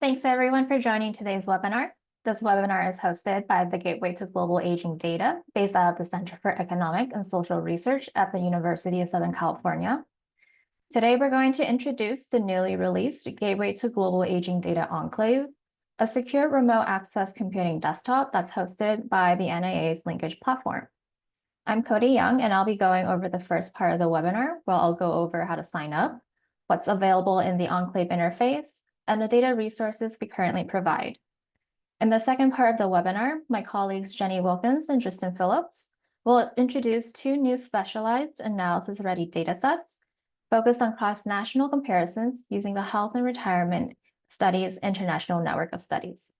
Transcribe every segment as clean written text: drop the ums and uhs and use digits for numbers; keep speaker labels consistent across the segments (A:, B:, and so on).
A: Thanks everyone for joining today's webinar. This webinar is hosted by the Gateway to Global Aging Data, based out of the Center for Economic and Social Research at the University of Southern California. Today, we're going to introduce the newly released Gateway to Global Aging Data Enclave, a secure remote access computing desktop that's hosted by the NIA's linkage platform. I'm Cody Young, and I'll be going over the first part of the webinar, where I'll go over how to sign up, what's available in the Enclave interface, and the data resources we currently provide. In the second part of the webinar, my colleagues Jenny Wilkins and Tristan Phillips will introduce two new specialized analysis-ready datasets focused on cross-national comparisons using the Health and Retirement Studies International Network of Studies.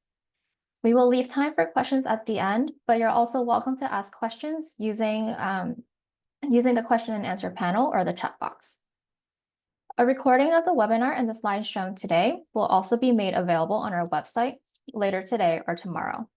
A: We will leave time for questions at the end, but you're also welcome to ask questions using the question and answer panel or the chat box. A recording of the webinar and the slides shown today will also be made available on our website later today or tomorrow.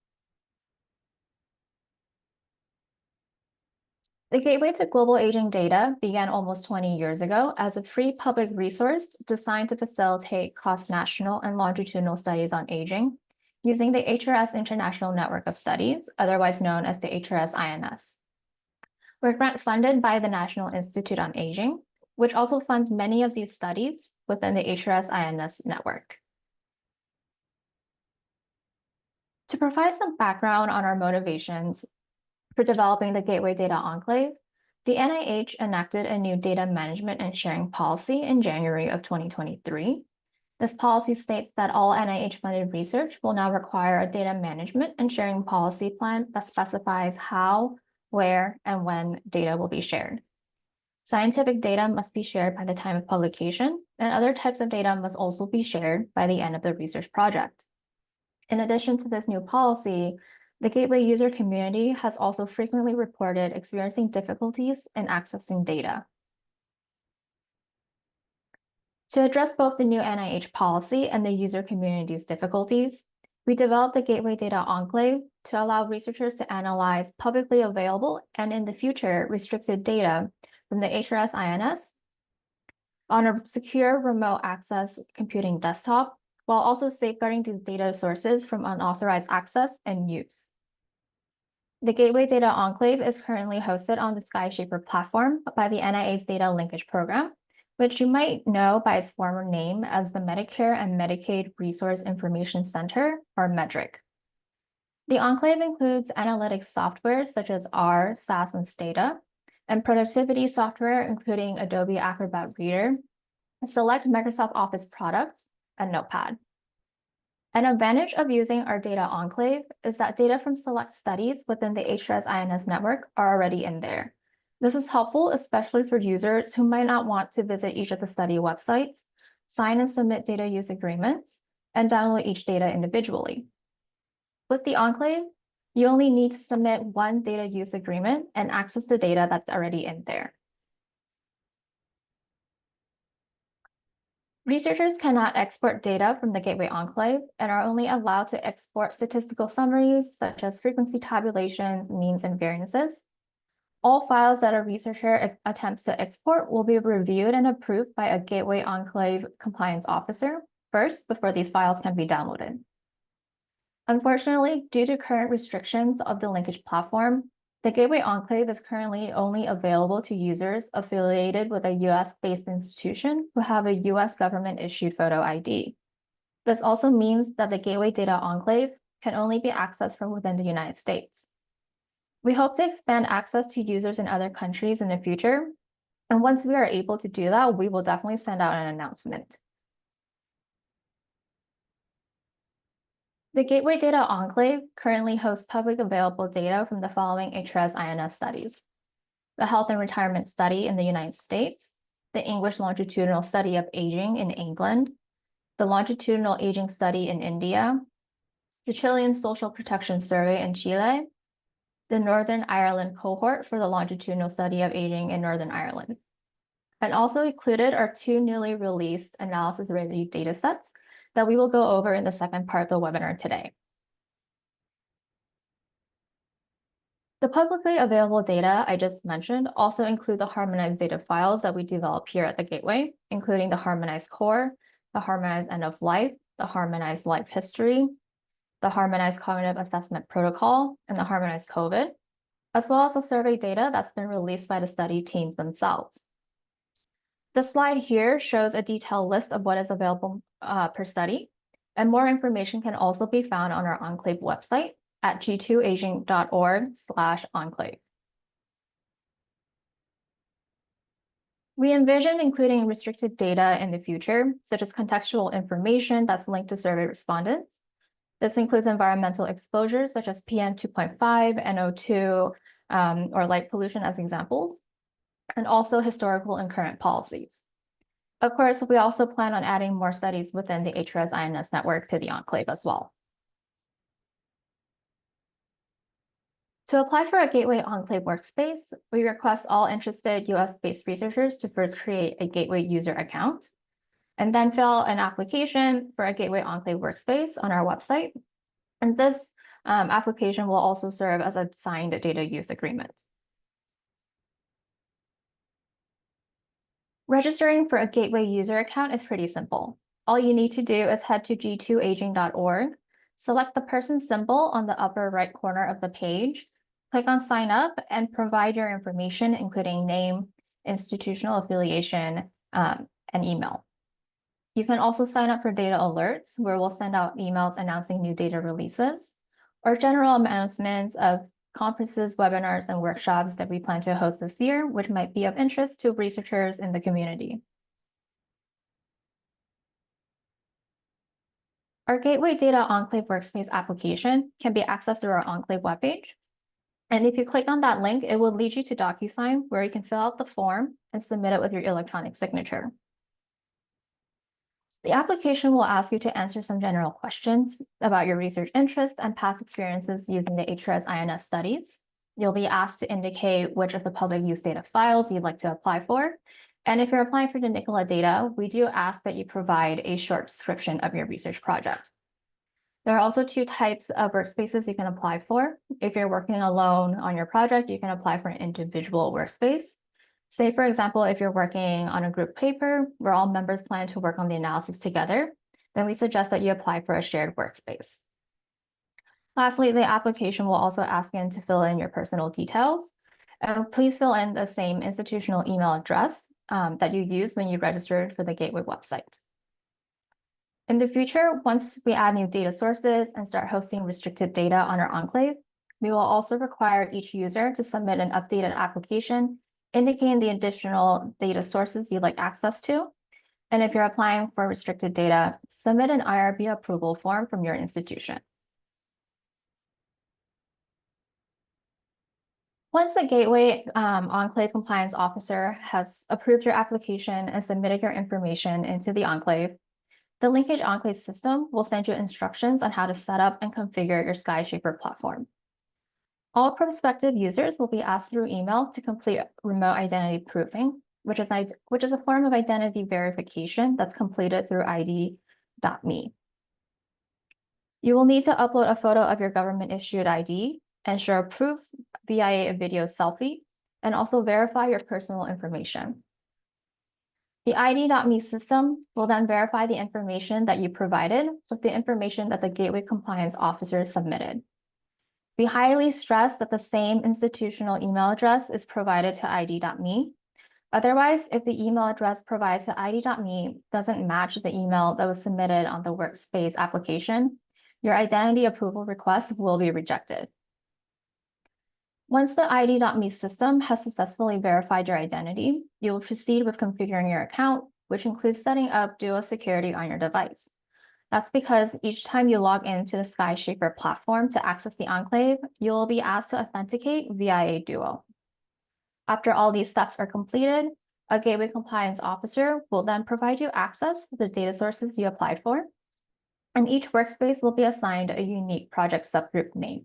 A: The Gateway to Global Aging Data began almost 20 years ago as a free public resource designed to facilitate cross-national and longitudinal studies on aging using the HRS International Network of Studies, otherwise known as the HRS-INS. We're grant-funded by the National Institute on Aging, which also funds many of these studies within the HRS-INS network. To provide some background on our motivations for developing the Gateway Data Enclave, the NIH enacted a new data management and sharing policy in January of 2023. This policy states that all NIH-funded research will now require a data management and sharing policy plan that specifies how, where, and when data will be shared. Scientific data must be shared by the time of publication, and other types of data must also be shared by the end of the research project. In addition to this new policy, the Gateway user community has also frequently reported experiencing difficulties in accessing data. To address both the new NIH policy and the user community's difficulties, we developed the Gateway Data Enclave to allow researchers to analyze publicly available and in the future restricted data from the HRS-INS on a secure remote access computing desktop, while also safeguarding these data sources from unauthorized access and use. The Gateway Data Enclave is currently hosted on the SkyShaper platform by the NIA's Data Linkage Program, which you might know by its former name as the Medicare and Medicaid Resource Information Center, or MEDRIC. The Enclave includes analytics software such as R, SAS, and Stata, and productivity software including Adobe Acrobat Reader, select Microsoft Office products, and Notepad. An advantage of using our data enclave is that data from select studies within the HRS-INS network are already in there. This is helpful, especially for users who might not want to visit each of the study websites, sign and submit data use agreements, and download each data individually. With the enclave, you only need to submit one data use agreement and access the data that's already in there. Researchers cannot export data from the Gateway Enclave and are only allowed to export statistical summaries such as frequency tabulations, means, and variances. All files that a researcher attempts to export will be reviewed and approved by a Gateway Enclave compliance officer first before these files can be downloaded. Unfortunately, due to current restrictions of the linkage platform, the Gateway Enclave is currently only available to users affiliated with a US-based institution who have a US government-issued photo ID. This also means that the Gateway Data Enclave can only be accessed from within the United States. We hope to expand access to users in other countries in the future, and once we are able to do that, we will definitely send out an announcement. The Gateway Data Enclave currently hosts public available data from the following HRS-INS studies: the Health and Retirement Study in the United States, the English Longitudinal Study of Aging in England, the Longitudinal Aging Study in India, the Chilean Social Protection Survey in Chile, the Northern Ireland cohort for the Longitudinal Study of Aging in Northern Ireland. And also included are two newly released analysis-ready datasets that we will go over in the second part of the webinar today. The publicly available data I just mentioned also include the harmonized data files that we develop here at the Gateway, including the harmonized core, the harmonized end of life, the Harmonized Life History, the Harmonized Cognitive Assessment Protocol, and the Harmonized COVID, as well as the survey data that's been released by the study teams themselves. The slide here shows a detailed list of what is available per study, and more information can also be found on our Enclave website at g2aging.org/enclave. We envision including restricted data in the future, such as contextual information that's linked to survey respondents. This includes environmental exposures such as PM 2.5, NO2, or light pollution as examples, and also historical and current policies. Of course, we also plan on adding more studies within the HRS-INS network to the Enclave as well. To apply for a Gateway Enclave Workspace, we request all interested US-based researchers to first create a Gateway user account, and then fill an application for a Gateway Enclave Workspace on our website. And this application will also serve as a signed data use agreement. Registering for a Gateway user account is pretty simple. All you need to do is head to g2aging.org, select the person symbol on the upper right corner of the page, click on sign up, and provide your information, including name, institutional affiliation, and email. You can also sign up for data alerts, where we'll send out emails announcing new data releases, or general announcements of conferences, webinars, and workshops that we plan to host this year, which might be of interest to researchers in the community. Our Gateway Data Enclave Workspace application can be accessed through our Enclave webpage. And if you click on that link, it will lead you to DocuSign, where you can fill out the form and submit it with your electronic signature. The application will ask you to answer some general questions about your research interest and past experiences using the HRS-INS studies. You'll be asked to indicate which of the public use data files you'd like to apply for. And if you're applying for the NICOLA data, we do ask that you provide a short description of your research project. There are also two types of workspaces you can apply for. If you're working alone on your project, you can apply for an individual workspace. Say, for example, if you're working on a group paper where all members plan to work on the analysis together, then we suggest that you apply for a shared workspace. Lastly, the application will also ask you to fill in your personal details. Please fill in the same institutional email address that you used when you registered for the Gateway website. In the future, once we add new data sources and start hosting restricted data on our Enclave, we will also require each user to submit an updated application indicating the additional data sources you'd like access to. And if you're applying for restricted data, submit an IRB approval form from your institution. Once the Gateway Enclave Compliance Officer has approved your application and submitted your information into the Enclave, the Linkage Enclave system will send you instructions on how to set up and configure your SkyShaper platform. All prospective users will be asked through email to complete remote identity proofing, which is a form of identity verification that's completed through ID.me. You will need to upload a photo of your government-issued ID, ensure a proof via a video selfie, and also verify your personal information. The ID.me system will then verify the information that you provided with the information that the Gateway Compliance Officer submitted. We highly stress that the same institutional email address is provided to ID.me. Otherwise, if the email address provided to ID.me doesn't match the email that was submitted on the Workspace application, your identity approval request will be rejected. Once the ID.me system has successfully verified your identity, you will proceed with configuring your account, which includes setting up dual security on your device. That's because each time you log into the SkyShaper platform to access the Enclave, you will be asked to authenticate via a Duo. After all these steps are completed, a Gateway Compliance Officer will then provide you access to the data sources you applied for, and each workspace will be assigned a unique project subgroup name.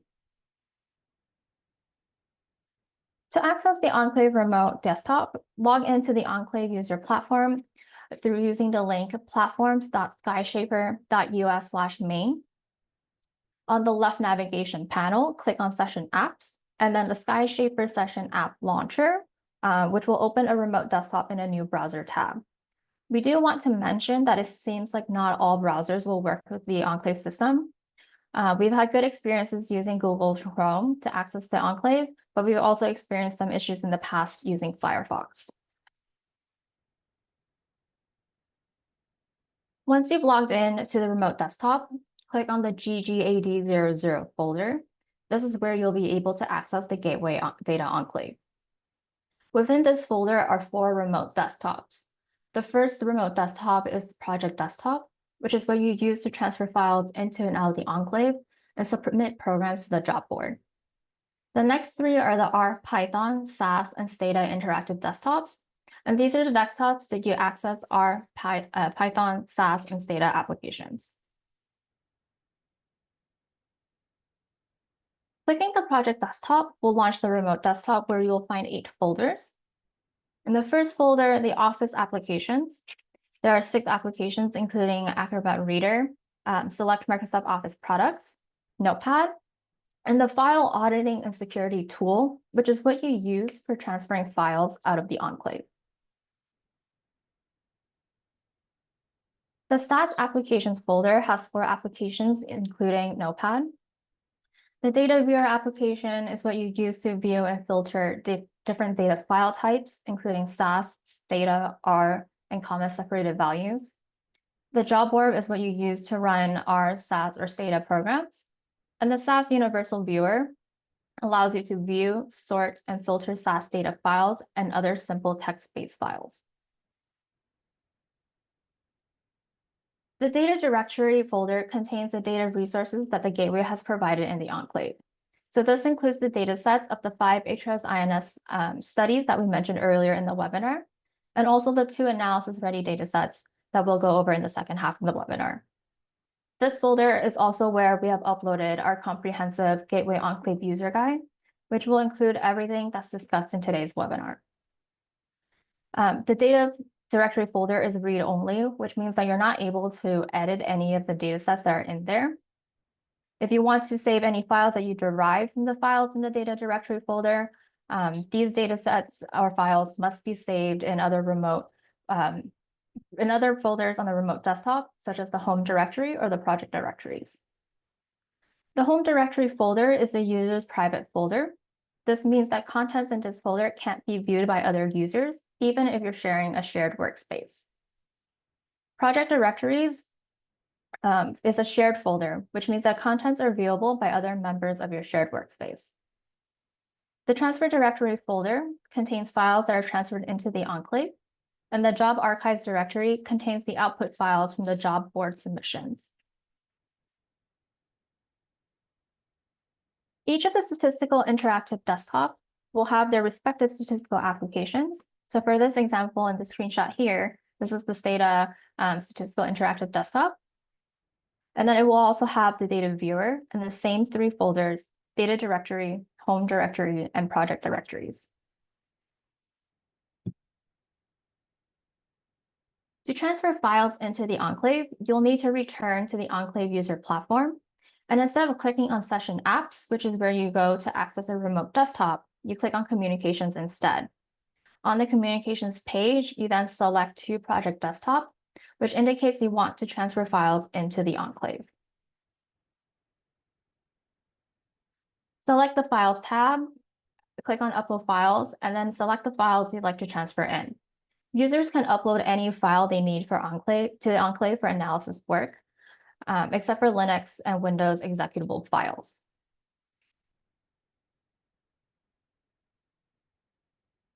A: To access the Enclave remote desktop, log into the Enclave user platform through using the link platforms.skyshaper.us/main. On the left navigation panel, click on Session Apps, and then the SkyShaper Session App Launcher, which will open a remote desktop in a new browser tab. We do want to mention that it seems like not all browsers will work with the Enclave system. We've had good experiences using Google Chrome to access the Enclave, but we've also experienced some issues in the past using Firefox. Once you've logged in to the remote desktop, click on the GGAD00 folder. This is where you'll be able to access the Gateway Data Enclave. Within this folder are 4 remote desktops. The first remote desktop is Project Desktop, which is what you use to transfer files into and out of the Enclave and submit programs to the job board. The next 3 are the R, Python, SAS, and Stata interactive desktops. And these are the desktops that you access R, Python, SAS, and Stata applications. Clicking the project desktop will launch the remote desktop where you'll find 8 folders. In the first folder, the Office applications, there are 6 applications, including Acrobat Reader, select Microsoft Office products, Notepad, and the File Auditing and Security tool, which is what you use for transferring files out of the Enclave. The Stats Applications folder has 4 applications, including Notepad. The Data Viewer application is what you use to view and filter different data file types, including SAS, Stata, R, and comma-separated values. The Job Board is what you use to run R, SAS, or Stata programs. And the SAS Universal Viewer allows you to view, sort, and filter SAS data files and other simple text-based files. The Data Directory folder contains the data resources that the Gateway has provided in the Enclave. So this includes the datasets of the 5 HRS-INS studies that we mentioned earlier in the webinar, and also the 2 analysis-ready datasets that we'll go over in the second half of the webinar. This folder is also where we have uploaded our comprehensive Gateway Enclave user guide, which will include everything that's discussed in today's webinar. The Data Directory folder is read-only, which means that you're not able to edit any of the datasets that are in there. If you want to save any files that you derive from the files in the Data Directory folder, these datasets or files must be saved in other folders on the remote desktop, such as the home directory or the project directories. The home directory folder is the user's private folder. This means that contents in this folder can't be viewed by other users, even if you're sharing a shared workspace. Project directories is a shared folder, which means that contents are viewable by other members of your shared workspace. The transfer directory folder contains files that are transferred into the Enclave, and the job archives directory contains the output files from the job board submissions. Each of the statistical interactive desktops will have their respective statistical applications. So for this example in the screenshot here, this is the Stata statistical interactive desktop. And then it will also have the data viewer and the same 3 folders: data directory, home directory, and project directories. To transfer files into the Enclave, you'll need to return to the Enclave user platform. And instead of clicking on Session Apps, which is where you go to access a remote desktop, you click on Communications instead. On the Communications page, you then select To Project Desktop, which indicates you want to transfer files into the Enclave. Select the Files tab, click on Upload Files, and then select the files you'd like to transfer in. Users can upload any file they need for to the Enclave for analysis work, except for Linux and Windows executable files.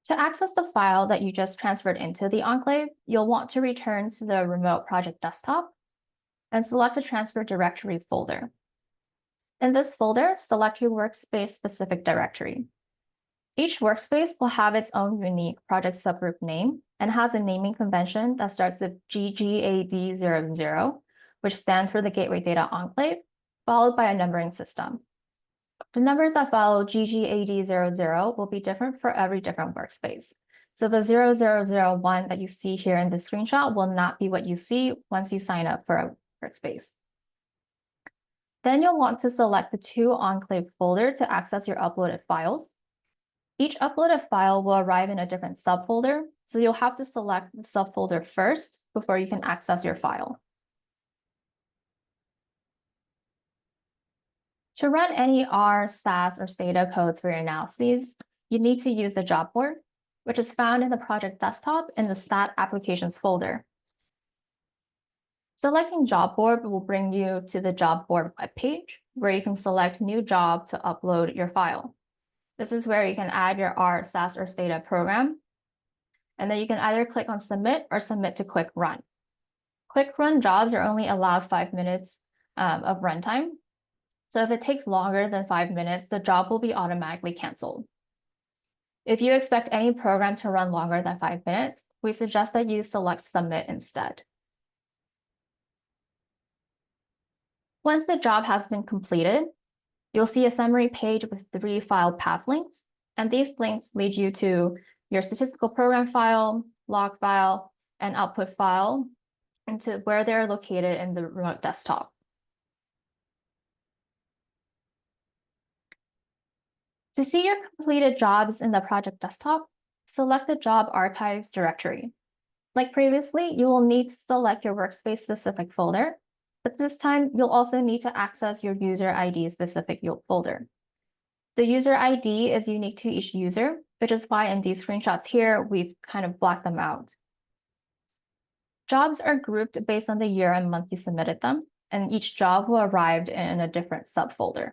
A: To access the file that you just transferred into the Enclave, you'll want to return to the remote project desktop and select the transfer directory folder. In this folder, select your workspace-specific directory. Each workspace will have its own unique project subgroup name and has a naming convention that starts with GGAD00, which stands for the Gateway Data Enclave, followed by a numbering system. The numbers that follow GGAD00 will be different for every different workspace. So the 0001 that you see here in the screenshot will not be what you see once you sign up for a workspace. Then you'll want to select the To Enclave folder to access your uploaded files. Each uploaded file will arrive in a different subfolder, So you'll have to select the subfolder first before you can access your file. To run any R, SAS, or Stata codes for your analyses, you need to use the job board, which is found in the project desktop in the Stat Applications folder. Selecting job board will bring you to the job board webpage, where you can select new job to upload your file. This is where you can add your R, SAS, or Stata program. And then you can either click on submit or submit to quick run. Quick run jobs are only allowed 5 minutes of runtime. So if it takes longer than 5 minutes, the job will be automatically canceled. If you expect any program to run longer than 5 minutes, we suggest that you select submit instead. Once the job has been completed, you'll see a summary page with 3 file path links, and these links lead you to your statistical program file, log file, and output file, and to where they're located in the remote desktop. To see your completed jobs in the project desktop, select the Job Archives directory. Like previously, you will need to select your workspace-specific folder, but this time you'll also need to access your user ID-specific folder. The user ID is unique to each user, which is why in these screenshots here, we've kind of blacked them out. Jobs are grouped based on the year and month you submitted them, and each job will arrive in a different subfolder.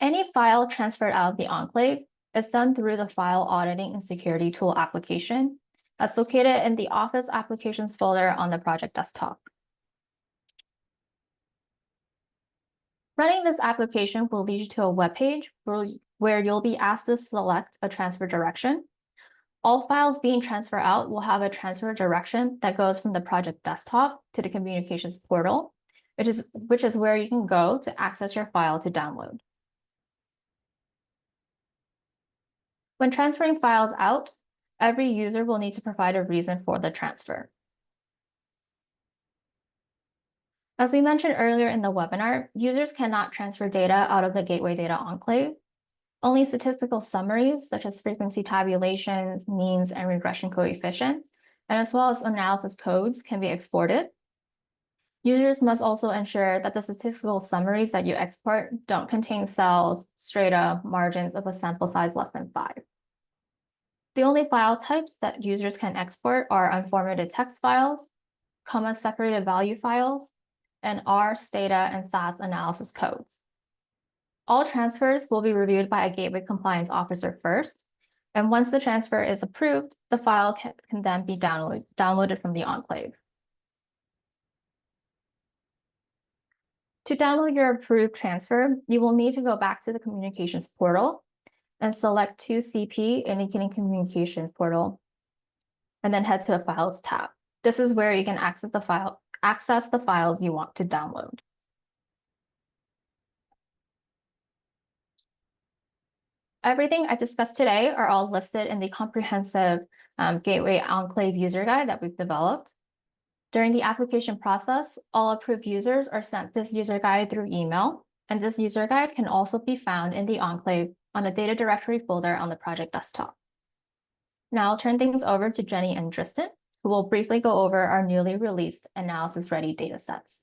A: Any file transferred out of the enclave is done through the File Auditing and Security Tool application that's located in the Office Applications folder on the project desktop. Running this application will lead you to a web page where you'll be asked to select a transfer direction. All files being transferred out will have a transfer direction that goes from the project desktop to the communications portal, which is where you can go to access your file to download. When transferring files out, every user will need to provide a reason for the transfer. As we mentioned earlier in the webinar, users cannot transfer data out of the Gateway Data Enclave. Only statistical summaries, such as frequency tabulations, means, and regression coefficients, and as well as analysis codes, can be exported. Users must also ensure that the statistical summaries that you export don't contain cells, strata, margins of a sample size less than 5. The only file types that users can export are unformatted text files, comma-separated value files, and R, Stata, and SAS analysis codes. All transfers will be reviewed by a Gateway Compliance Officer first, and once the transfer is approved, the file can then be downloaded from the enclave. To download your approved transfer, you will need to go back to the Communications portal and select 2CP Indicating Communications portal, and then head to the Files tab. This is where you can access the files you want to download. Everything I discussed today are all listed in the comprehensive Gateway Enclave user guide that we've developed. During the application process, all approved users are sent this user guide through email, and this user guide can also be found in the Enclave on a data directory folder on the project desktop. Now I'll turn things over to Jenny and Tristan, who will briefly go over our newly released analysis-ready datasets.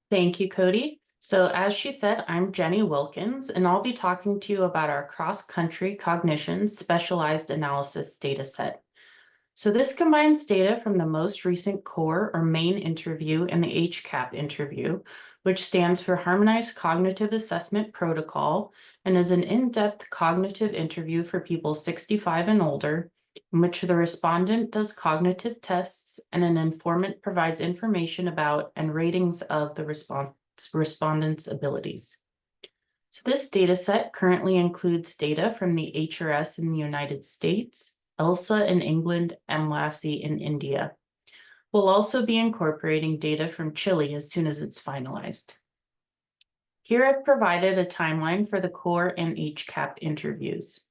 B: Thank you, Cody. So as she said, I'm Jenny Wilkins, and I'll be talking to you about our cross-country cognition specialized analysis dataset. So this combines data from the most recent core or main interview and the HCAP interview, which stands for Harmonized Cognitive Assessment Protocol, and is an in-depth cognitive interview for people 65 and older, in which the respondent does cognitive tests and an informant provides information about and ratings of the respondent's abilities. So this data set currently includes data from the HRS in the United States, ELSA in England, and LASI in India. We'll also be incorporating data from Chile as soon as it's finalized. Here I've provided a timeline for the core and HCAP interviews.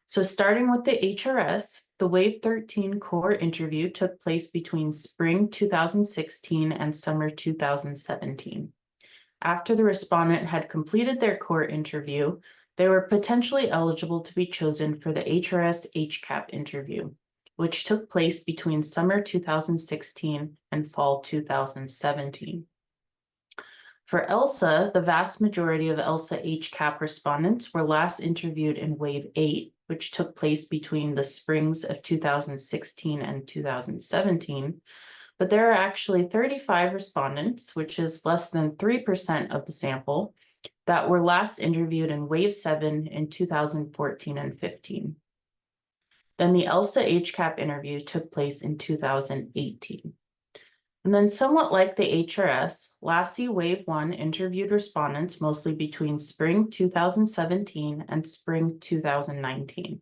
B: So starting with the HRS, the Wave 13 core interview took place between spring 2016 and summer 2017. After the respondent had completed their core interview, they were potentially eligible to be chosen for the HRS-HCAP interview, which took place between summer 2016 and fall 2017. For ELSA, the vast majority of ELSA HCAP respondents were last interviewed in Wave 8, which took place between the springs of 2016 and 2017. But there are actually 35 respondents, which is less than 3% of the sample, that were last interviewed in Wave 7 in 2014 and 15. Then the ELSA HCAP interview took place in 2018. And then somewhat like the HRS, LASI Wave 1 interviewed respondents mostly between spring 2017 and spring 2019.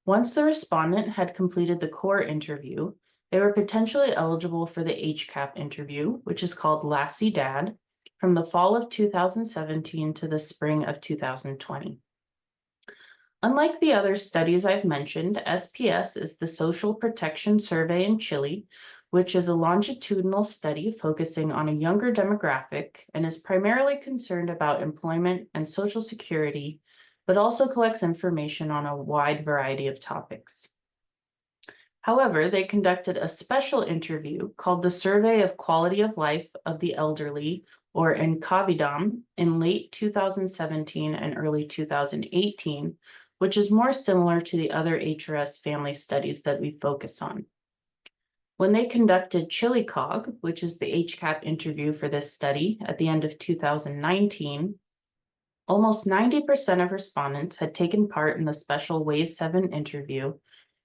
B: Once the respondent had completed the core interview, they were potentially eligible for the HCAP interview, which is called LASI DAD, from the fall of 2017 to the spring of 2020. Unlike the other studies I've mentioned, SPS is the Social Protection Survey in Chile, which is a longitudinal study focusing on a younger demographic and is primarily concerned about employment and Social Security, but also collects information on a wide variety of topics. However, they conducted a special interview called the Survey of Quality of Life of the Elderly, or ENCAVIDAM, in late 2017 and early 2018, which is more similar to the other HRS family studies that we focus on. When they conducted ChileCog, which is the HCAP interview for this study at the end of 2019, almost 90% of respondents had taken part in the special Wave 7 interview,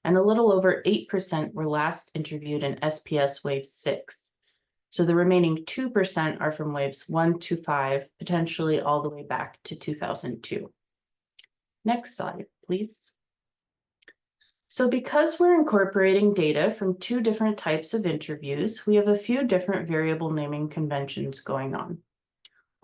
B: and a little over 8% were last interviewed in SPS Wave 6. So the remaining 2% are from Waves 1 to 5, potentially all the way back to 2002. Next slide, please. So because we're incorporating data from two different types of interviews, we have a few different variable naming conventions going on.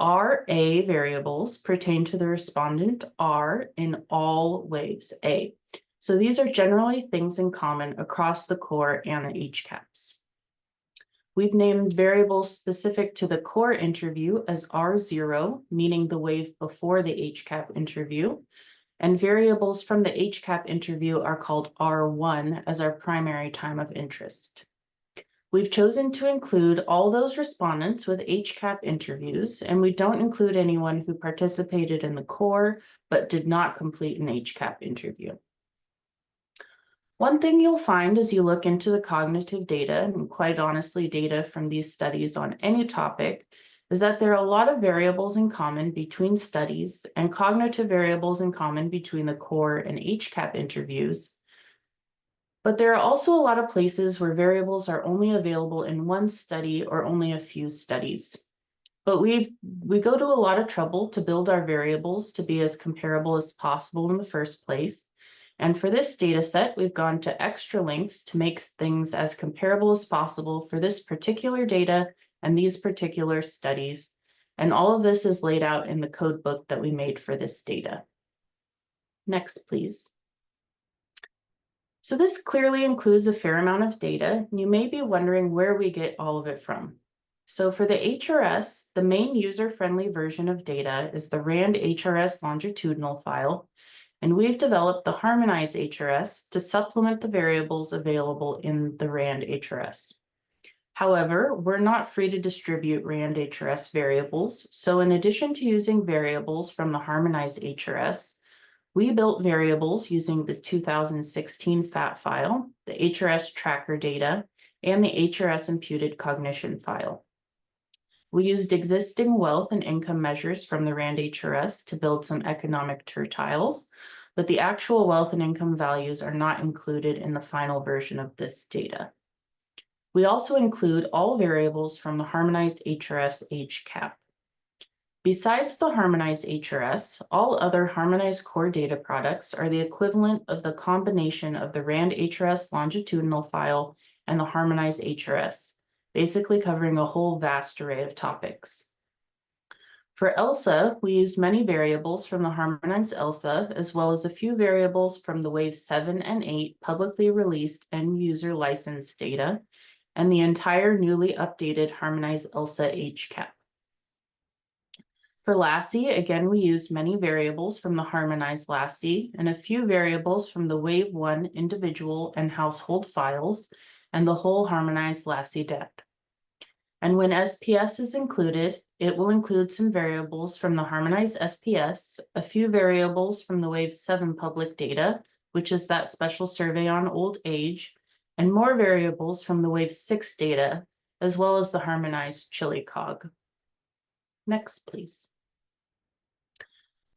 B: RA variables pertain to the respondent R in all waves A. So these are generally things in common across the core and the HCAPs. We've named variables specific to the core interview as R0, meaning the wave before the HCAP interview, and variables from the HCAP interview are called R1 as our primary time of interest. We've chosen to include all those respondents with HCAP interviews, and we don't include anyone who participated in the core but did not complete an HCAP interview. One thing you'll find as you look into the cognitive data, and quite honestly, data from these studies on any topic, is that there are a lot of variables in common between studies and cognitive variables in common between the core and HCAP interviews. But there are also a lot of places where variables are only available in one study or only a few studies. But we go to a lot of trouble to build our variables to be as comparable as possible in the first place. And for this data set, we've gone to extra lengths to make things as comparable as possible for this particular data and these particular studies. And all of this is laid out in the code book that we made for this data. Next, please. So this clearly includes a fair amount of data. You may be wondering where we get all of it from. So for the HRS, the main user-friendly version of data is the RAND HRS longitudinal file, and we've developed the Harmonized HRS to supplement the variables available in the RAND HRS. However, we're not free to distribute RAND HRS variables, so in addition to using variables from the Harmonized HRS, we built variables using the 2016 FAT file, the HRS tracker data, and the HRS imputed cognition file. We used existing wealth and income measures from the RAND HRS to build some economic tertiles, but the actual wealth and income values are not included in the final version of this data. We also include all variables from the Harmonized HRS HCAP. Besides the Harmonized HRS, all other harmonized core data products are the equivalent of the combination of the RAND HRS longitudinal file and the Harmonized HRS, basically covering a whole vast array of topics. For ELSA, we use many variables from the Harmonized ELSA, as well as a few variables from the Wave 7 and 8 publicly released end user license data, and the entire newly updated Harmonized ELSA HCAP. For LASI, again, we used many variables from the Harmonized LASI and a few variables from the Wave 1 individual and household files and the whole Harmonized LASI data. And when SPS is included, it will include some variables from the Harmonized SPS, a few variables from the Wave 7 public data, which is that special survey on old age, and more variables from the Wave 6 data, as well as the Harmonized Chile cog. Next, please.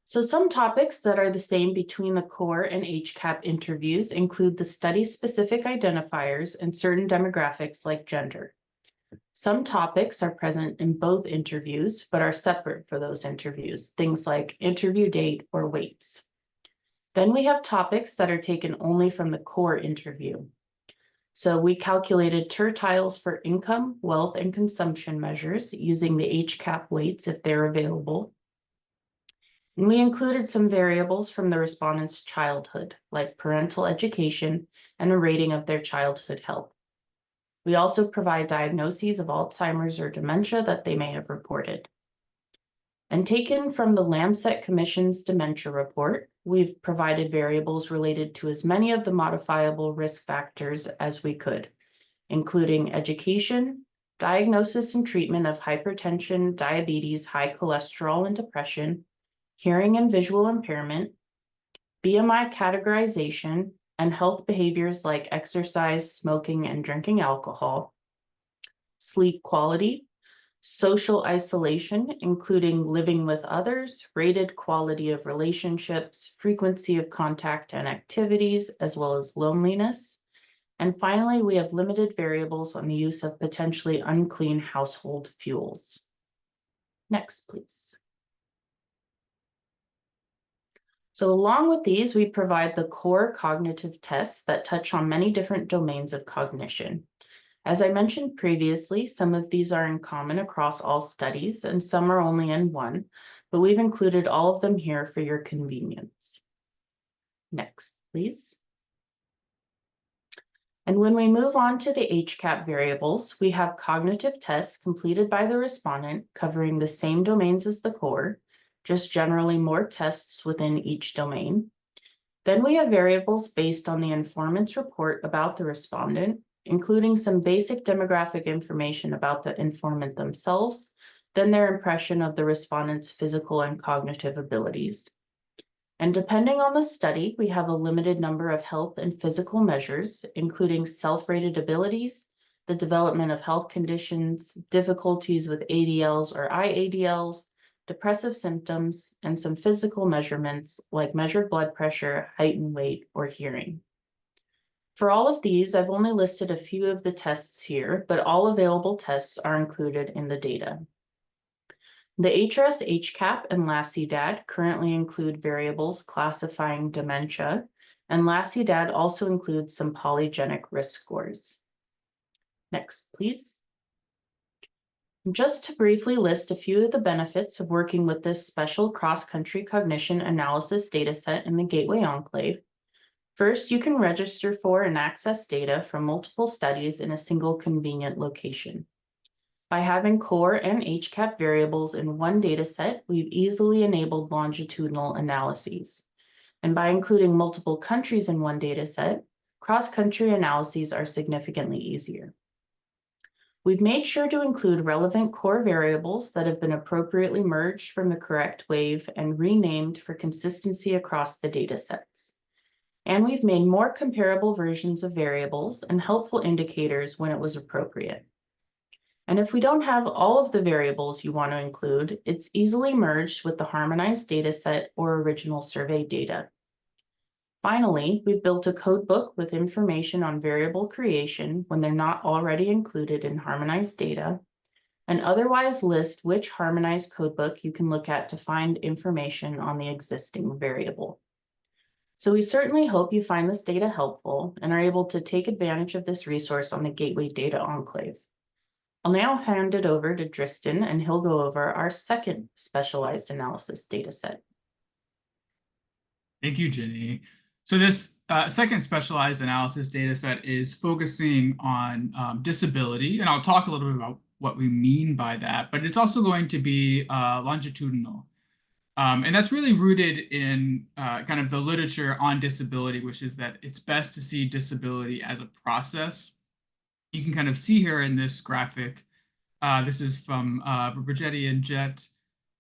B: So some topics that are the same between the core and HCAP interviews include the study-specific identifiers and certain demographics like gender. Some topics are present in both interviews, but are separate for those interviews, things like interview date or weights. Then we have topics that are taken only from the core interview. So we calculated tertiles for income, wealth, and consumption measures using the HCAP weights if they're available. And we included some variables from the respondent's childhood, like parental education and a rating of their childhood health. We also provide diagnoses of Alzheimer's or dementia that they may have reported. And taken from the Lancet Commission's dementia report, we've provided variables related to as many of the modifiable risk factors as we could, including education, diagnosis and treatment of hypertension, diabetes, high cholesterol, and depression, hearing and visual impairment, BMI categorization, and health behaviors like exercise, smoking, and drinking alcohol, sleep quality, social isolation, including living with others, rated quality of relationships, frequency of contact and activities, as well as loneliness. And finally, we have limited variables on the use of potentially unclean household fuels. Next, please. So along with these, we provide the core cognitive tests that touch on many different domains of cognition. As I mentioned previously, some of these are in common across all studies and some are only in one, but we've included all of them here for your convenience. Next, please. And when we move on to the HCAP variables, we have cognitive tests completed by the respondent covering the same domains as the core, just generally more tests within each domain. Then we have variables based on the informant's report about the respondent, including some basic demographic information about the informant themselves, then their impression of the respondent's physical and cognitive abilities. And depending on the study, we have a limited number of health and physical measures, including self-rated abilities, the development of health conditions, difficulties with ADLs or IADLs, depressive symptoms, and some physical measurements like measured blood pressure, height and weight, or hearing. For all of these, I've only listed a few of the tests here, but all available tests are included in the data. The HRS, HCAP, and LASI-DAD currently include variables classifying dementia, and LASI-DAD also includes some polygenic risk scores. Next, please. Just to briefly list a few of the benefits of working with this special cross-country cognition analysis dataset in the Gateway Enclave. First, you can register for and access data from multiple studies in a single convenient location. By having core and HCAP variables in one dataset, we've easily enabled longitudinal analyses. And by including multiple countries in one dataset, cross-country analyses are significantly easier. We've made sure to include relevant core variables that have been appropriately merged from the correct wave and renamed for consistency across the datasets. And we've made more comparable versions of variables and helpful indicators when it was appropriate. And if we don't have all of the variables you want to include, it's easily merged with the harmonized dataset or original survey data. Finally, we've built a codebook with information on variable creation when they're not already included in harmonized data, and otherwise list which harmonized codebook you can look at to find information on the existing variable. So we certainly hope you find this data helpful and are able to take advantage of this resource on the Gateway Data Enclave. I'll now hand it over to Tristan, and he'll go over our second specialized analysis dataset.
C: Thank you, Jenny. So this second specialized analysis dataset is focusing on disability, and I'll talk a little bit about what we mean by that, but it's also going to be longitudinal. And that's really rooted in kind of the literature on disability, which is that it's best to see disability as a process. You can kind of see here in this graphic, this is from Bergetti and Jett,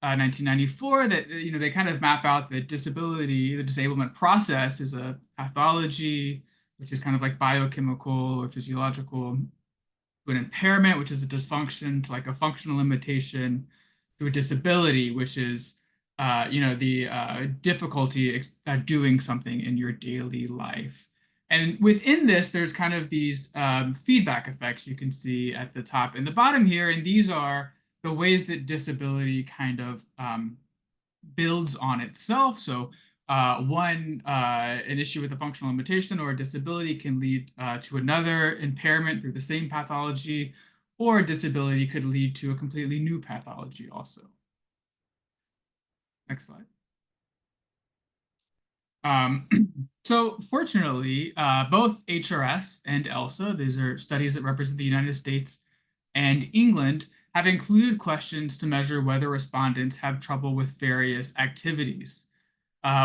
C: 1994, that they kind of map out that disability, the disablement process, is a pathology, which is kind of like biochemical or physiological, to an impairment, which is a dysfunction, to like a functional limitation, to a disability, which is the difficulty doing something in your daily life. And within this, there's kind of these feedback effects you can see at the top and the bottom here. And these are the ways that disability kind of builds on itself. So an issue with a functional limitation or a disability can lead to another impairment through the same pathology, or a disability could lead to a completely new pathology also. Next slide. So fortunately, both HRS and ELSA, these are studies that represent the United States and England, have included questions to measure whether respondents have trouble with various activities.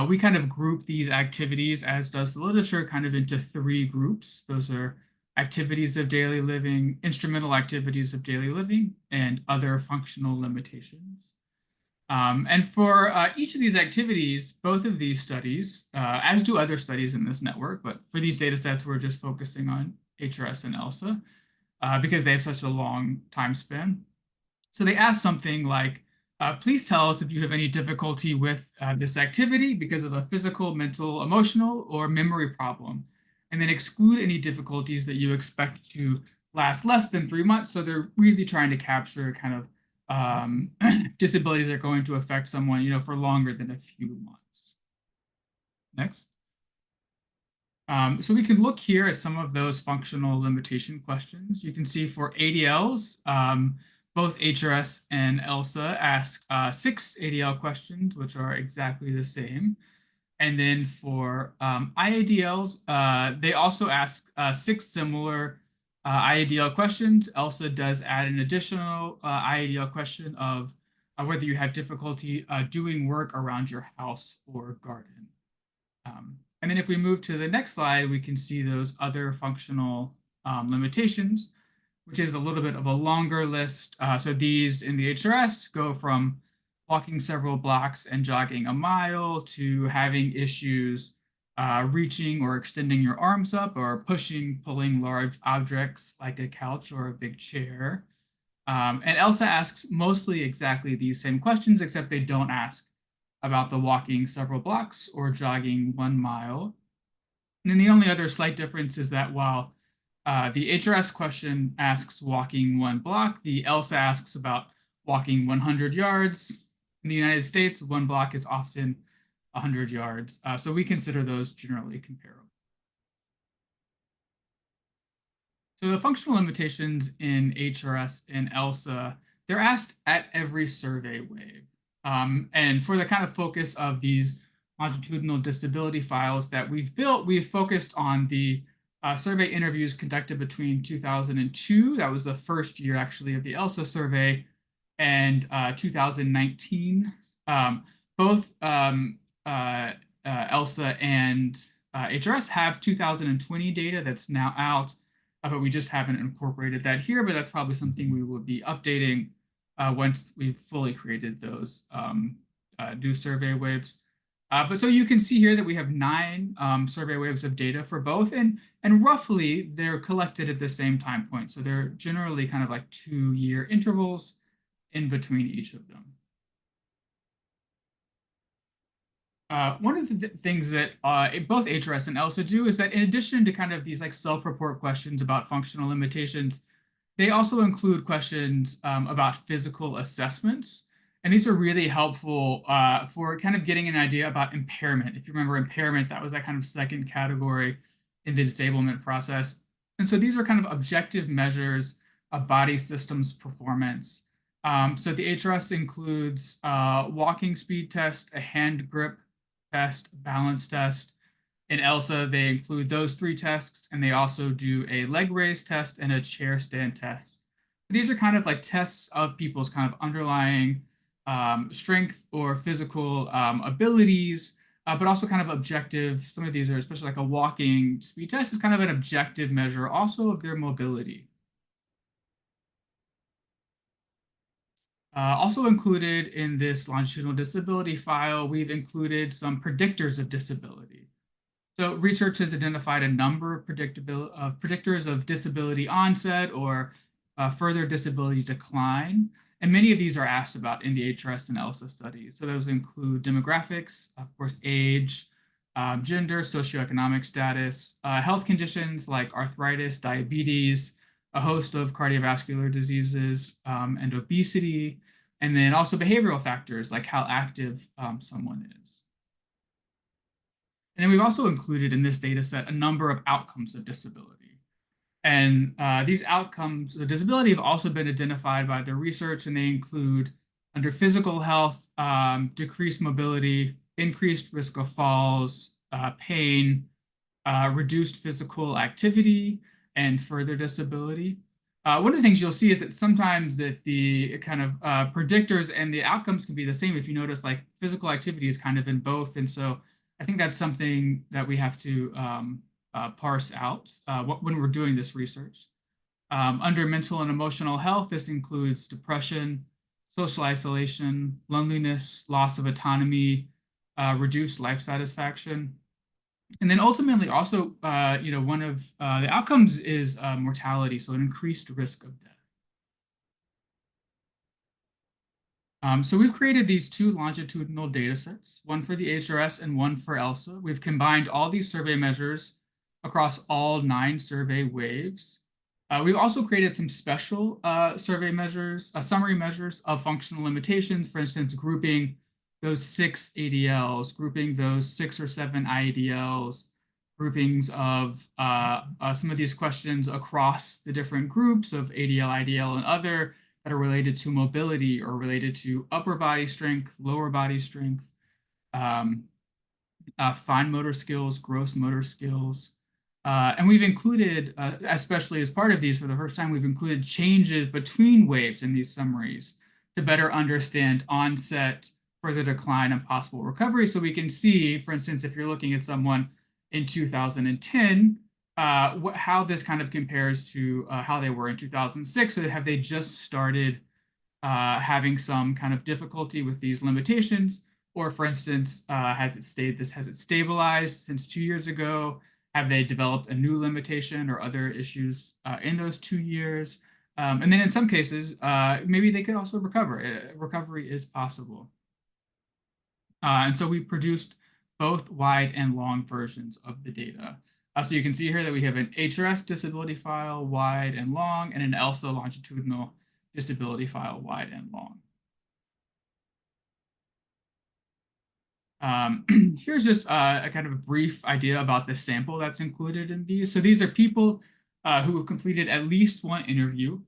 C: We kind of group these activities, as does the literature, kind of into three groups. Those are activities of daily living, instrumental activities of daily living, and other functional limitations. And for each of these activities, both of these studies, as do other studies in this network, but for these data sets, we're just focusing on HRS and ELSA because they have such a long time span. So they ask something like, please tell us if you have any difficulty with this activity because of a physical, mental, emotional, or memory problem, and then exclude any difficulties that you expect to last less than 3 months. So they're really trying to capture kind of disabilities that are going to affect someone, for longer than a few months. Next. So we can look here at some of those functional limitation questions. You can see for ADLs, both HRS and ELSA ask 6 ADL questions, which are exactly the same. And then for IADLs, they also ask 6 similar IADL questions. ELSA does add an additional IADL question of whether you have difficulty doing work around your house or garden. And then if we move to the next slide, we can see those other functional limitations, which is a little bit of a longer list. So these in the HRS go from walking several blocks and jogging a mile to having issues reaching or extending your arms up, or pulling large objects like a couch or a big chair. And ELSA asks mostly exactly these same questions, except they don't ask about the walking several blocks or jogging 1 mile. And then the only other slight difference is that while the HRS question asks walking 1 block, the ELSA asks about walking 100 yards. In the United States, 1 block is often 100 yards. So we consider those generally comparable. So the functional limitations in HRS and ELSA, they're asked at every survey wave. And for the kind of focus of these longitudinal disability files that we've built, we've focused on the survey interviews conducted between 2002, that was the first year actually of the ELSA survey, and 2019. Both ELSA and HRS have 2020 data that's now out, but we just haven't incorporated that here, but that's probably something we will be updating once we've fully created those new survey waves. But so you can see here that we have 9 survey waves of data for both, and roughly they're collected at the same time point. So they're generally kind of like 2-year intervals in between each of them. One of the things that both HRS and ELSA do is that in addition to kind of these like self-report questions about functional limitations, they also include questions about physical assessments. And these are really helpful for kind of getting an idea about impairment. If you remember impairment, that was that kind of second category in the disablement process. And so these are kind of objective measures of body systems performance. So the HRS includes walking speed test, a hand grip test, balance test. In ELSA, they include those 3 tests, and they also do a leg raise test and a chair stand test, These are kind of like tests of people's kind of underlying strength or physical abilities, but also kind of objective. Some of these are, especially like a walking speed test, is kind of an objective measure also of their mobility. Also included in this longitudinal disability file, we've included some predictors of disability. So research has identified a number of predictors of disability onset or further disability decline. And many of these are asked about in the HRS and ELSA studies. So those include demographics, of course, age, gender, socioeconomic status, health conditions like arthritis, diabetes, a host of cardiovascular diseases, and obesity, and then also behavioral factors like how active someone is. And then we've also included in this data set a number of outcomes of disability. And these outcomes of disability have also been identified by the research, and they include under physical health, decreased mobility, increased risk of falls, pain, reduced physical activity, and further disability. One of the things you'll see is that sometimes that the kind of predictors and the outcomes can be the same. If you notice, like physical activity is kind of in both. And so I think that's something that we have to parse out when we're doing this research. Under mental and emotional health, this includes depression, social isolation, loneliness, loss of autonomy, reduced life satisfaction. And then ultimately also, one of the outcomes is mortality, so an increased risk of death. So we've created these two longitudinal data sets, one for the HRS and one for ELSA. We've combined all these survey measures across all 9 survey waves. We've also created some special survey measures, summary measures of functional limitations, for instance, grouping those 6 ADLs, grouping those 6 or 7 IADLs, groupings of some of these questions across the different groups of ADL, IDL, and other that are related to mobility or related to upper body strength, lower body strength, fine motor skills, gross motor skills. And we've included, especially as part of these for the first time, we've included changes between waves in these summaries to better understand onset, further decline, and possible recovery. So we can see, for instance, if you're looking at someone in 2010, how this kind of compares to how they were in 2006. So have they just started having some kind of difficulty with these limitations? Or for instance, has it stabilized since 2 years ago? Have they developed a new limitation or other issues in those 2 years? And then in some cases, maybe they could also recover. Recovery is possible. And so we produced both wide and long versions of the data. So you can see here that we have an HRS disability file, wide and long, and an ELSA longitudinal disability file, wide and long. Here's just a kind of a brief idea about the sample that's included in these. So these are people who have completed at least one interview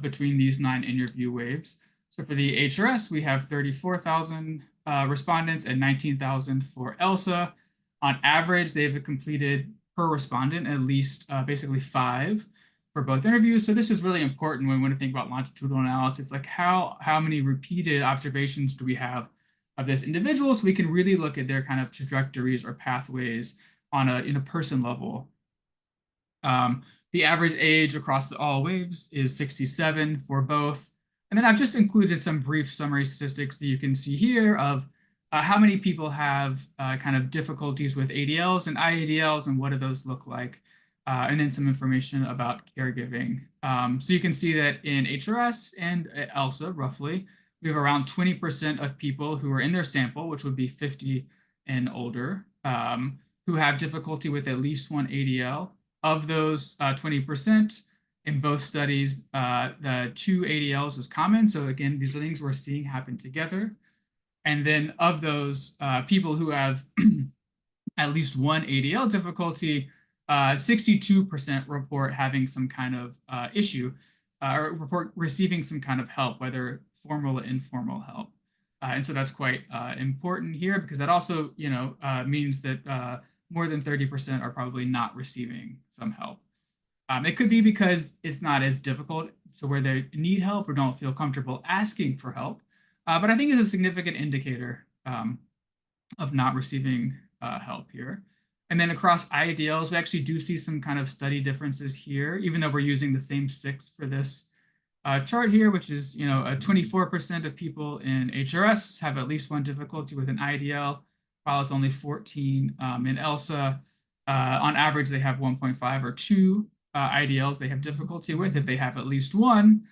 C: between these 9 interview waves. So for the HRS, we have 34,000 respondents and 19,000 for ELSA. On average, they've completed per respondent at least basically 5 for both interviews. So this is really important when we want to think about longitudinal analysis. Like how many repeated observations do we have of this individual, so we can really look at their kind of trajectories or pathways on in a person level. The average age across all waves is 67 for both. And then I've just included some brief summary statistics that you can see here of how many people have kind of difficulties with ADLs and IADLs and what do those look like, and then some information about caregiving. So you can see that in HRS and ELSA, roughly, we have around 20% of people who are in their sample, which would be 50 and older, who have difficulty with at least one ADL. Of those 20%, in both studies, the 2 ADLs is common. So again, these are things we're seeing happen together. And then of those people who have at least one ADL difficulty, 62% report having some kind of issue or report receiving some kind of help, whether formal or informal help. And so that's quite important here because that also, means that more than 30% are probably not receiving some help. It could be because it's not as difficult so where they need help or don't feel comfortable asking for help. But I think it's a significant indicator of not receiving help here. And then across IDLs, we actually do see some kind of study differences here, even though we're using the same 6 for this chart here, which is, 24% of people in HRS have at least one difficulty with an IDL, while it's only 14 in ELSA. On average, they have 1.5 or 2 IDLs they have difficulty with if they have at least one.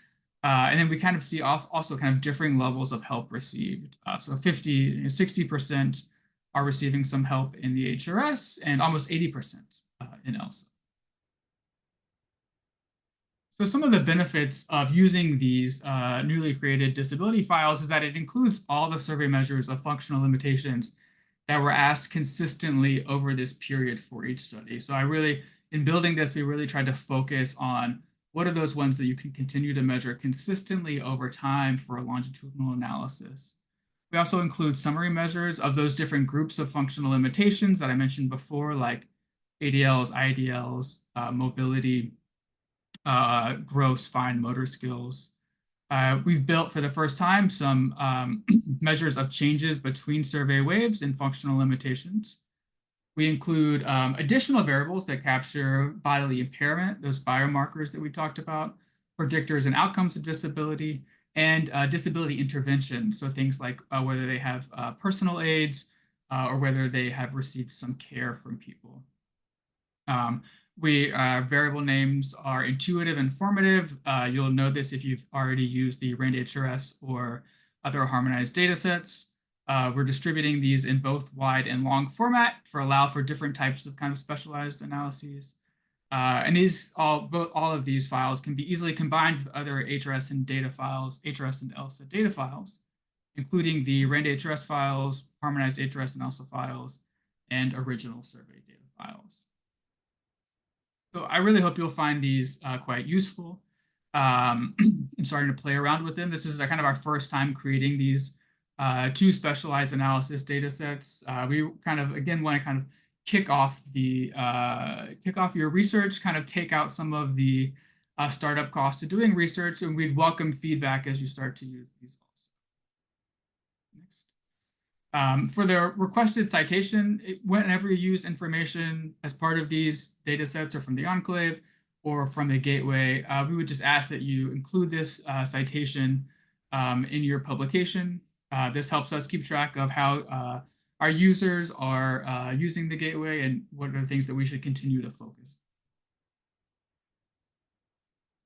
C: And then we kind of see also kind of differing levels of help received. So 60% are receiving some help in the HRS and almost 80% in ELSA. So some of the benefits of using these newly created disability files is that it includes all the survey measures of functional limitations that were asked consistently over this period for each study. So in building this, we really tried to focus on what are those ones that you can continue to measure consistently over time for a longitudinal analysis. We also include summary measures of those different groups of functional limitations that I mentioned before, like ADLs, IDLs, mobility, gross fine motor skills. We've built for the first time some measures of changes between survey waves and functional limitations. We include additional variables that capture bodily impairment, those biomarkers that we talked about, predictors and outcomes of disability, and disability intervention. So things like whether they have personal aids or whether they have received some care from people. Variable names are intuitive and formative. You'll know this if you've already used the RAND HRS or other harmonized datasets. We're distributing these in both wide and long format allow for different types of kind of specialized analyses. And all of these files can be easily combined with other HRS and data files, HRS and ELSA data files, including the RAND HRS files, harmonized HRS and ELSA files, and original survey data files. So I really hope you'll find these quite useful in starting to play around with them. This is kind of our first time creating these 2 specialized analysis data sets. We kind of, again, want to kind of kick off your research, kind of take out some of the startup costs of doing research, and we'd welcome feedback as you start to use these also. Next. For the requested citation, whenever you use information as part of these data sets or from the Enclave or from the Gateway, we would just ask that you include this citation in your publication. This helps us keep track of how our users are using the Gateway and what are the things that we should continue to focus.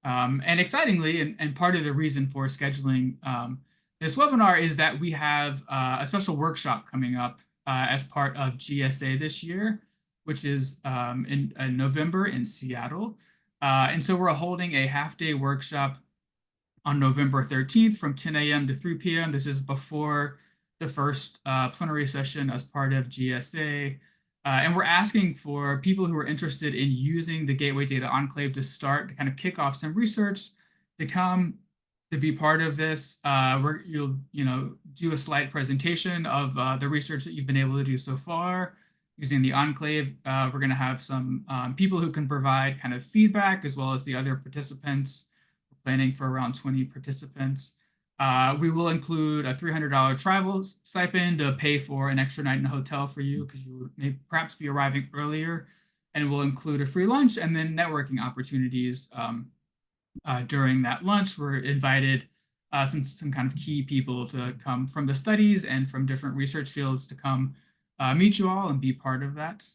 C: And excitingly, and part of the reason for scheduling this webinar is that we have a special workshop coming up as part of GSA this year, which is in November in Seattle. And so we're holding a half-day workshop on November 13th from 10 a.m. to 3 p.m. This is before the first plenary session as part of GSA. And we're asking for people who are interested in using the Gateway Data Enclave to start to kind of kick off some research to come to be part of this. You'll do a slide presentation of the research that you've been able to do so far using the Enclave. We're going to have some people who can provide kind of feedback as well as the other participants. We're planning for around 20 participants. We will include a $300 travel stipend to pay for an extra night in a hotel for you because you may perhaps be arriving earlier, and we'll include a free lunch and then networking opportunities during that lunch. We're invited some kind of key people to come from the studies and from different research fields to come meet you all and be part of that.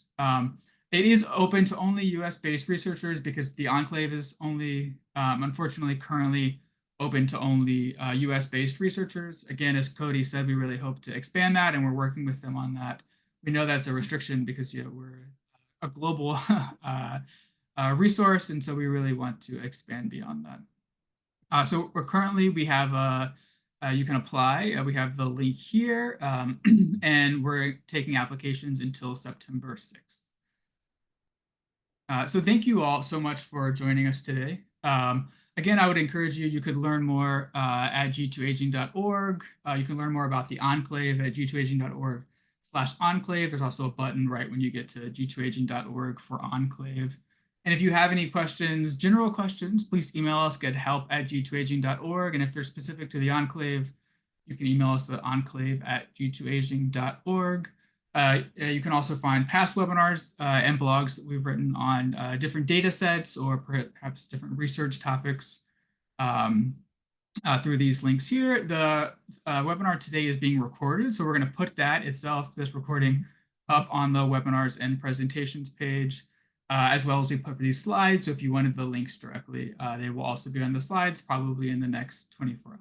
C: It is open to only US-based researchers because the Enclave is only, unfortunately, currently open to only US-based researchers. Again, as Cody said, we really hope to expand that, and we're working with them on that. We know that's a restriction because we're a global resource, and so we really want to expand beyond that. So we have you can apply. We have the link here, and we're taking applications until September 6th. So thank you all so much for joining us today. Again, I would encourage you could learn more at g2aging.org. You can learn more about the Enclave at g2aging.org/enclave. There's also a button right when you get to g2aging.org for Enclave. And if you have any questions, general questions, please email us at help@g2aging.org. And if they're specific to the Enclave, you can email us at enclave@g2aging.org. You can also find past webinars and blogs that we've written on different data sets or perhaps different research topics through these links here. The webinar today is being recorded, so we're going to put that itself, this recording, up on the webinars and presentations page, as well as we put these slides. So if you wanted the links directly, they will also be on the slides probably in the next 24 hours.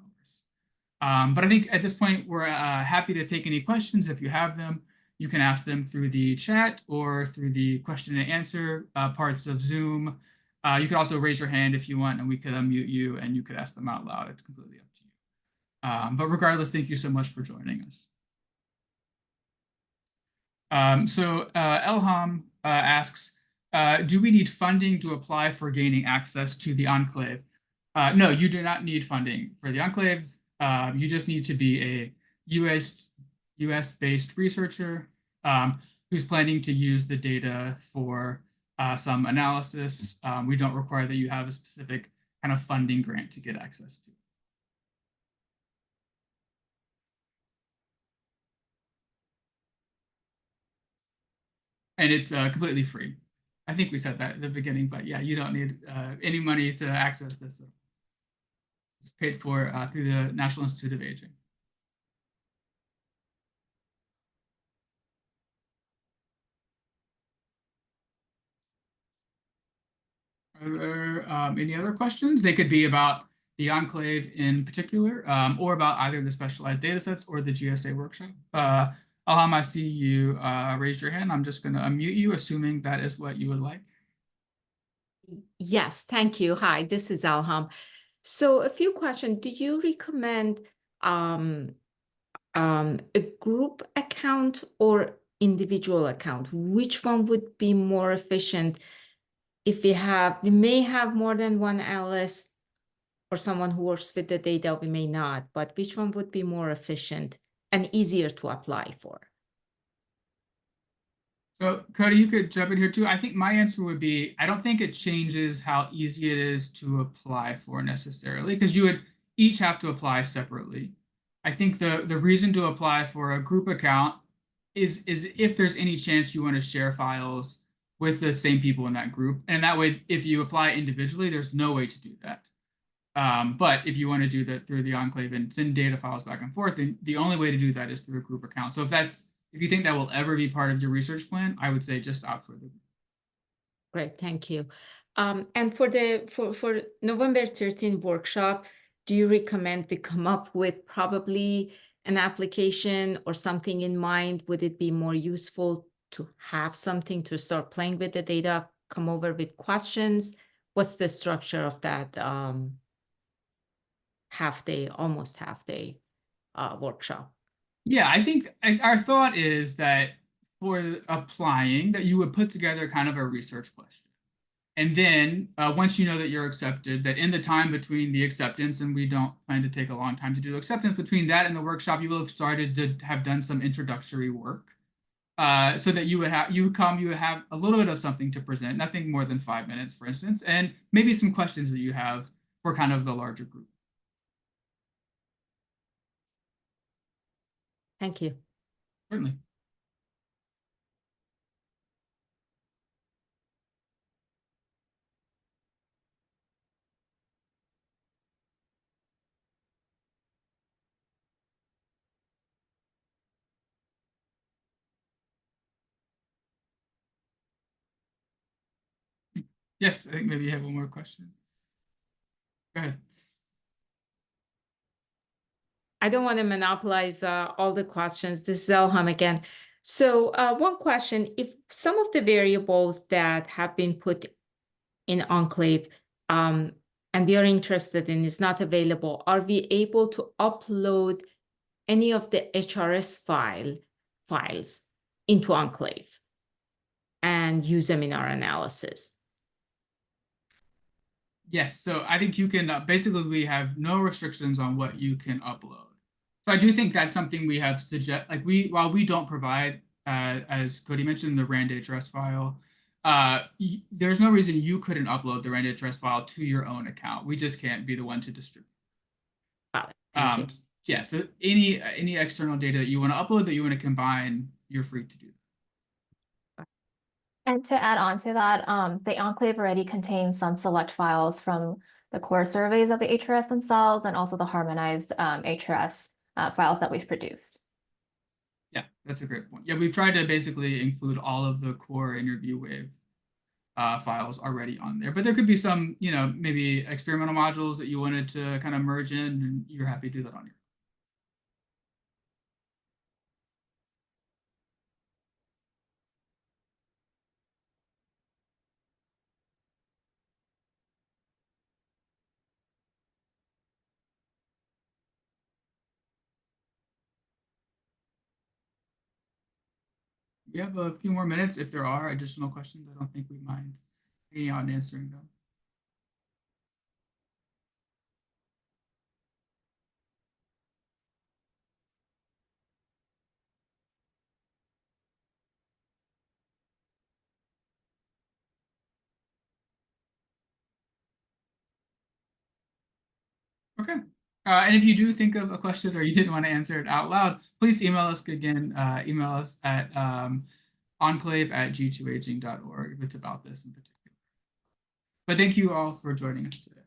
C: But I think at this point, we're happy to take any questions. If you have them, you can ask them through the chat or through the question and answer parts of Zoom. You could also raise your hand if you want, and we could unmute you and you could ask them out loud. It's completely up to you. But regardless, thank you so much for joining us. Elham asks, do we need funding to apply for gaining access to the Enclave? No, you do not need funding for the Enclave. You just need to be a US-based researcher who's planning to use the data for some analysis. We don't require that you have a specific kind of funding grant to get access to. And it's completely free. I think we said that at the beginning, but yeah, you don't need any money to access this. It's paid for through the National Institute of Aging. Are there any other questions? They could be about the Enclave in particular, or about either the specialized datasets or the GSA workshop. Alham, I see you raised your hand. I'm just going to unmute you, assuming that is what you would like.
D: Yes, thank you. Hi, this is Alham. So a few questions. Do you recommend a group account or individual account? Which one would be more efficient? If we may have more than one analyst or someone who works with the data, we may not, but which one would be more efficient and easier to apply for?
C: So Cody, you could jump in here too. I think my answer would be, I don't think it changes how easy it is to apply for necessarily, because you would each have to apply separately. I think the reason to apply for a group account is if there's any chance you want to share files with the same people in that group. And that way, if you apply individually, there's no way to do that. But if you want to do that through the Enclave and send data files back and forth, then the only way to do that is through a group account. So if you think that will ever be part of your research plan, I would say just opt for the group.
D: Great, thank you. And for November 13 workshop, do you recommend we come up with probably an application or something in mind? Would it be more useful to have something to start playing with the data, come over with questions? What's the structure of that almost half day workshop?
C: Yeah, I think our thought is that for applying, that you would put together kind of a research question. And then once you know that you're accepted, that in the time between the acceptance, and we don't plan to take a long time to do acceptance, between that and the workshop, you will have started to have done some introductory work. So that you would have a little bit of something to present, nothing more than 5 minutes, for instance, and maybe some questions that you have for kind of the larger group.
D: Thank you.
C: Certainly. Yes, I think maybe you have one more question. Go ahead.
D: I don't want to monopolize all the questions. This is Elham again. So one question, if some of the variables that have been put in Enclave and we are interested in is not available, are we able to upload any of the HRS files into Enclave and use them in our analysis?
C: Yes, so I think you can basically we have no restrictions on what you can upload. So I do think that's something we have while we don't provide, as Cody mentioned, the RAND HRS file, there's no reason you couldn't upload the random HRS file to your own account. We just can't be the one to distribute.
D: Got it. Thank you.
C: Yeah, so any external data that you want to upload, that you want to combine, you're free to do that.
A: And to add on to that, the Enclave already contains some select files from the core surveys of the HRS themselves and also the harmonized HRS files that we've produced.
C: Yeah, that's a great point. Yeah, we've tried to basically include all of the core interview wave files already on there, but there could be some, maybe experimental modules that you wanted to kind of merge in, and you're happy to do that on your own. We have a few more minutes. If there are additional questions, I don't think we mind hanging out and answering them. Okay. And if you do think of a question or you didn't want to answer it out loud, please email us again. Email us at enclave@g2aging.org if it's about this in particular. But thank you all for joining us today.